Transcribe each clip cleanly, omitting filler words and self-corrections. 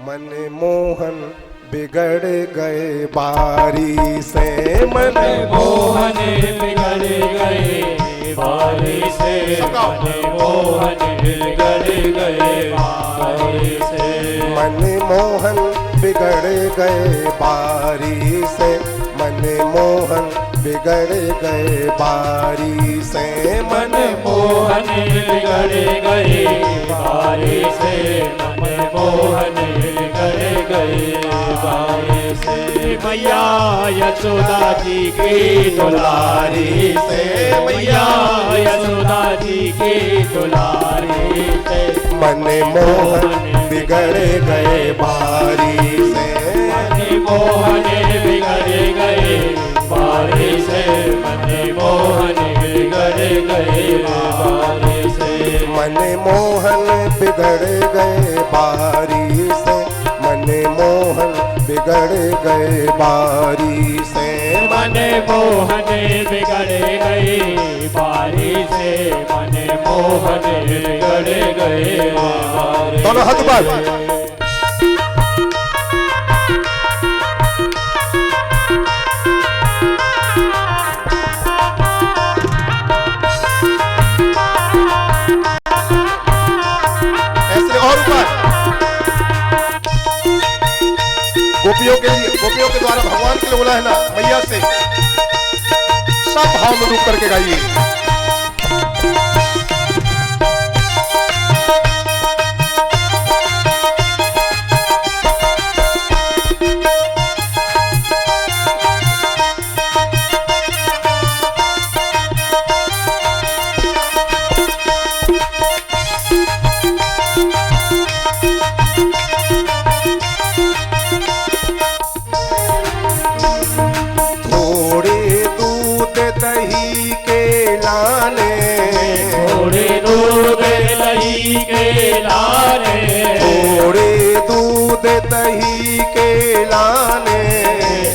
मन मोहन बिगड़ गए बारी से, मन मोहन बिगड़ गए बारी से, मन मोहन बिगड़ गए बारी से, मन मोहन बिगड़ गए बारी से, मन मोहन बिगड़ गए बारी से, मन मोहन बिगड़ गए बारी से, मन मोहन बिगड़ गए बारी से। मैया यशोदा जी की दुलारी से, मैया यशोदा जी की दुलारी से, मन मोहन बिगड़ गए बारी से, मन मोहन बिगड़ गए बारी से, मन मोहन बिगड़ गए बारी से, मन मोहन बिगड़ गए बारी से, मन मोहन बिगड़ गए बारी से, मन मोहन बिगड़ गए बारी से, मन मोहन बिगड़ गए बारी। दोनों हाथ ऊपर। गोपियों के लिए, गोपियों के द्वारा भगवान के लिए बोला है ना, मैया से सब भाव में डूब करके गाइए। दही के लाने, थोड़े दूध दही के लाने, थोड़े दूध दही के लाने,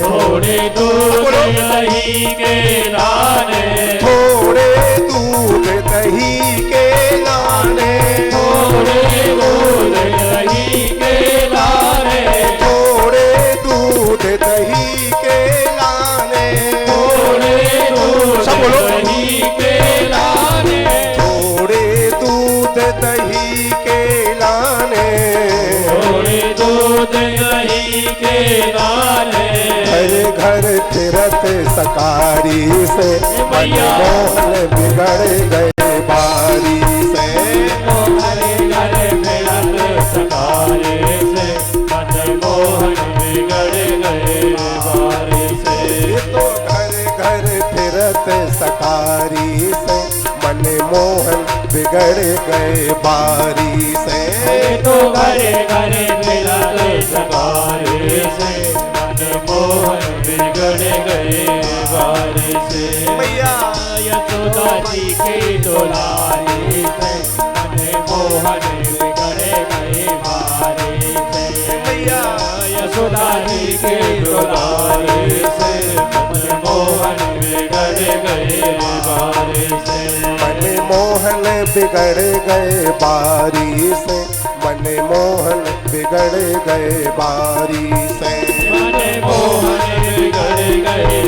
थोड़े दूध दही के लाने, थोड़े दूध दही के लाने, थोड़े दूध दही के लाने, थोड़े दूध दही के लाने, सब बोलो, दही के लाने, थोड़े दूध दही के लाने, थोड़े दूध दही के लाने, घर घर फिरत सकारी से, मन मोहन बिगड़ गए बारी से, घर घर फिरत सकारी से, मन मोहन बिगड़ गए बारी से। तो घर घर फिरत सकारी से, मन मोहन बिगड़ गए बारी से, तो घर घर फिरत सकारी से, मन मोहन बिगड़ गए बारी से। मैया यशोदा जी की दुलारी से, मन मोहन बिगड़ गए बारी से, मैया यशोदा जी की दुलारी से, मन मोहन बिगड़ गए बारी से, मन मोहन बिगड़ गए बारी से, मन मोहन बिगड़ गए बारी से, मन मोहन बिगड़ गए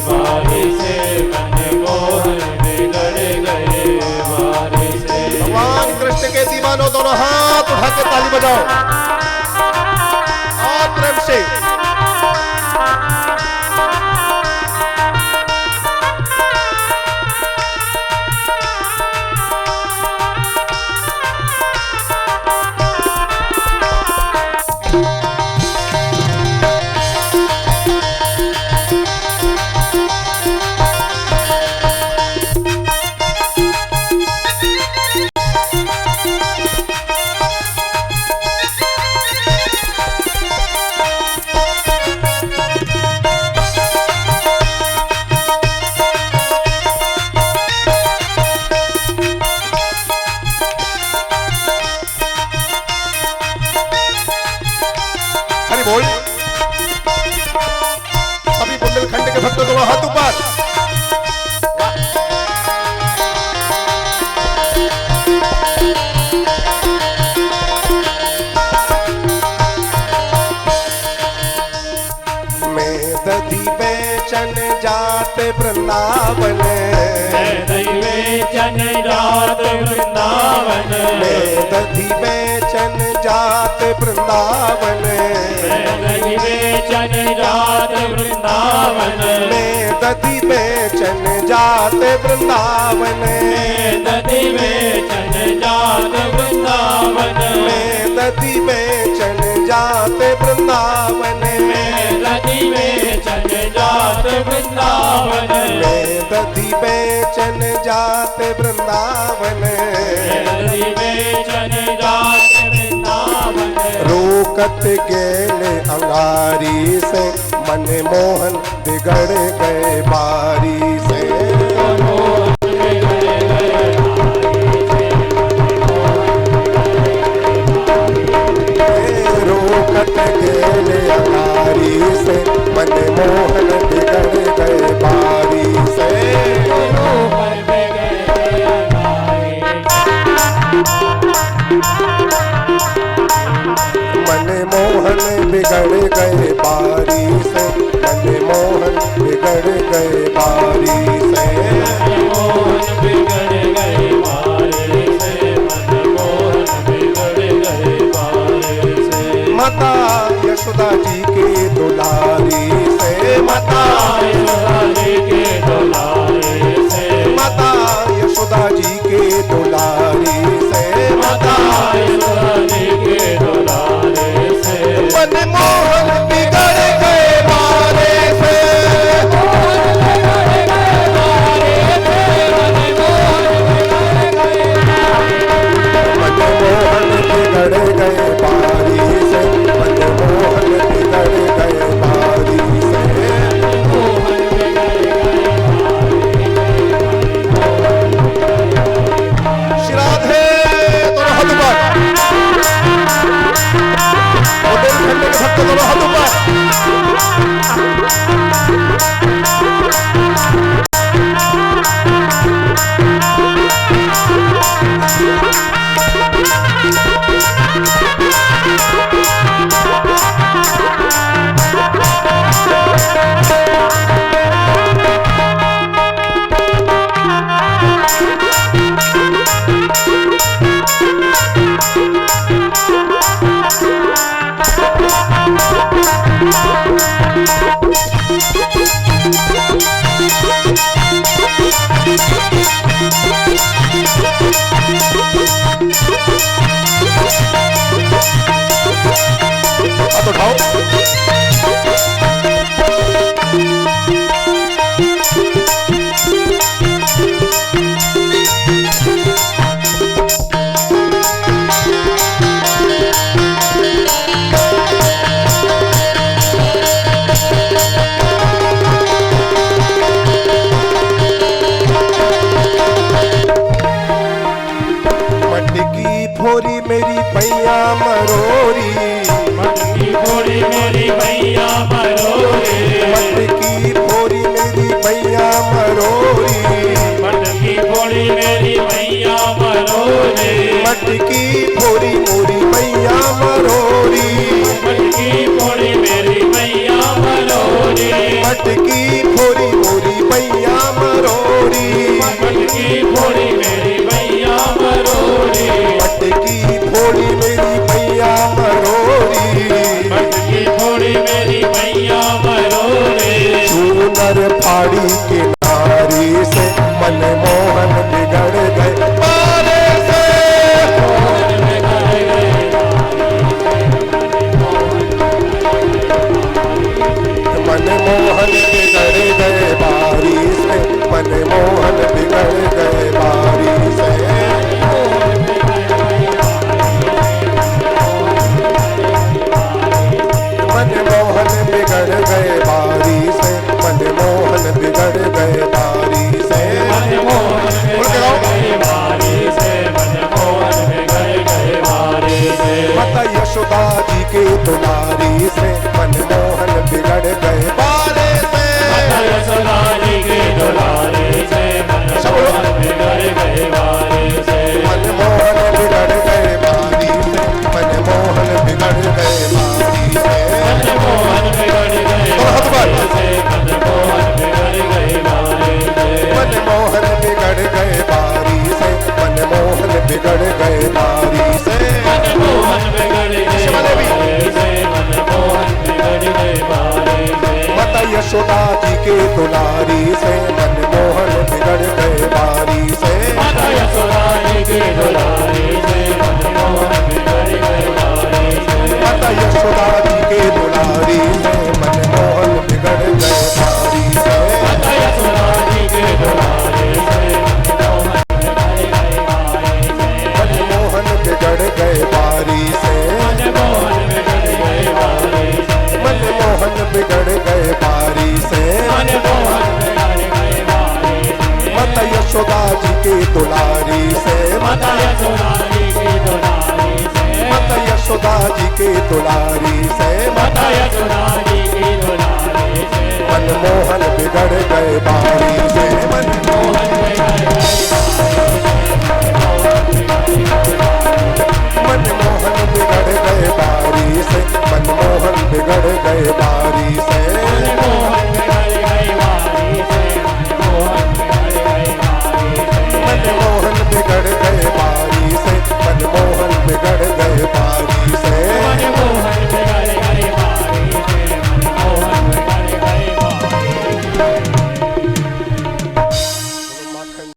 बारी से, मन मोहन बिगड़ गए बारी से। भगवान कृष्ण के दीवानों दोनों हाथ उठा के ताली बजाओ और प्रेम से। बोल सभी बुंदेलखंड के भक्तों दोनों हाथ ऊपर। वृंदावन दही बेचन जात वृंदावन मैं दधी बेचन जात वृंदावन दही बेचन जात वृंदावन मैं दधी बेचन जात वृंदावन दधी बेचन जात वृंदावन मैं दधी बेचन जात वृंदावन दधी बेचन जात वृंदावन मैं दधी बेचन जात वृंदावन दधी बेचन जात वृंदावन रोकत गेले अंगारी से मन मोहन बिगड़ गए बारी से रोकत गेले अंगारी से मन मोहन बिगड़ गए बारी से मन मोहन बिगड़ गए बारी से मन मोहन बिगड़ गए बारी से मोहन बिगड़ गए बारे से मन मोहन बिगड़ गए बारे से माता यशोदा जी के दुलारी से माता यशोदा जी के दुलारे से माता यशोदा जी के दुलारी से माता यशोदा जी के दुलारे से मन मोहन बिगड़ गए बारे से मन मोहन बिगड़ गए बारी से मन मोहन बिगड़ गए बारी से श्री राधे दोनों हाथ ऊपर बुंदेलखंड के भक्त दोनों हाथ ऊपर हाथ उठाओ मटकी फोरी मेरी पैया मरोरी मटकी फोड़ी मेरी मैया मरोरे मटकी फोरी मेरी पैया मरोरी मटकी फोड़ी मेरी मैया मरोरे मटकी फोरी मोरी पैया मरोरी मटकी फोड़ी मेरी मैया मरोरे मटकी फोरी मोरी पैया मरोरी मटकी फोड़ी मेरी मैया मरोरे मटकी फोरी मेरी पैया मरोरी मटकी फोड़ी मेरी मैया मरोरे चूनर फाड़ी के नारी से मन मोहन बिगड़ गए बारे से मन मोहन बिगड़ गए बारी से मन मोहन बिगड़ गए बारी से मन मोहन बिगड़ गए बारी से मन मोहन बिगड़ गए बारी से बोल के गाओ। माता यशोदा जी के दुलारी से मन मोहन बिगड़ गए बारे से यशोदा जी के दुलारे से मन मोहन बिगड़ गए बारे से मन मोहन बिगड़ गए बारी से मन मोहन बिगड़ गए बारी से मन मोहन बिगड़ गए और हाथ बार से मन मोहन बिगड़ गए बारे यशोदा जी के दुलारी से मनमोहन बिगड़ गए बारी से। माता यशोदा जी के दुलारी से मनमोहन बिगड़ गए बारी से। माता यशोदा जी के दुलारी से मनमोहन बिगड़ गए बारी से। माता यशोदा जी के दुलारी से मनमोहन बिगड़ गए बारी से। मनमोहन बिगड़ गए बारी से। मनमोहन बिगड़ गए बारी से। मनमोहन बिगड़ गए बारी से। माता यशोदा जी के दुलारी से। माता यशोदा जी की दुलारी से। माता यशोदा जी के दुलारी